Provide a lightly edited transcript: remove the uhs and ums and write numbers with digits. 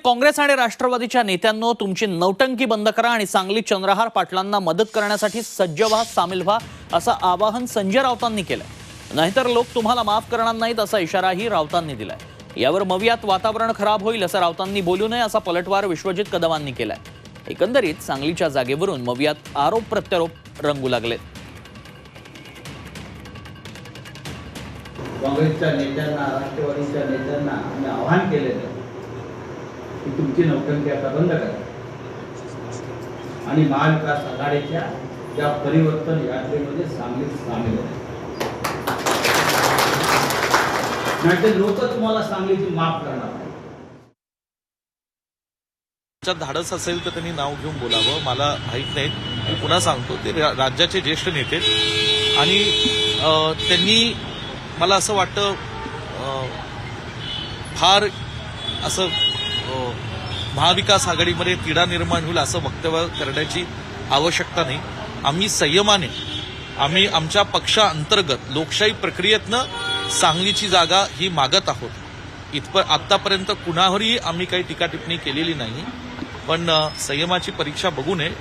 काँग्रेस आणि राष्ट्रवादीच्या नेत्यांनो, तुमची नौटंकी बंद करा आणि सांगली चंद्रहार पाटलांना मदत करण्यासाठी सज्ज व्हा, सामील व्हा, असं आवाहन संजय राऊतांनी केलंय। नाहीतर लोक तुम्हाला माफ करणार नाहीत असा इशाराही राऊतांनी दिलाय। यावर मवियात वातावरण खराब होईल असं राऊतांनी बोलू नये असा पलटवार विश्वजित कदमांनी केलाय। एकंदरीत सांगलीच्या जागेवरून मवियात आरोप प्रत्यारोप रंगू लागले। काँग्रेसच्या नेत्यांना, राष्ट्रवादीच्या नेत्यांना आम्ही आवाहन केलेलं आहे की तुमची नौटंकी आता बंद करा आणि महाविकास आघाडीच्या या परिवर्तन यात्रेमध्ये सामील व्हा। नाहीतर लोक तुम्हाला सांगलीची माफ करणार नाही। धाडस असेल तर त्यांनी नाव घेऊन बोलावं, मला माहीत नाही। मी पुन्हा सांगतो, ते राज्याचे ज्येष्ठ नेते आणि त्यांनी मला असं वाटतं फार असं महाविकास आघाडीमध्ये तिढा निर्माण होईल असं वक्तव्य करण्याची आवश्यकता नाही। आम्ही संयमाने आम्ही आमच्या पक्षांतर्गत लोकशाही प्रक्रियेतनं सांगलीची जागा ही मागत आहोत। आतापर्यंत कुणावरही आम्ही काही टीका टिप्पणी केलेली नाही, पण संयमाची परीक्षा बघू नये।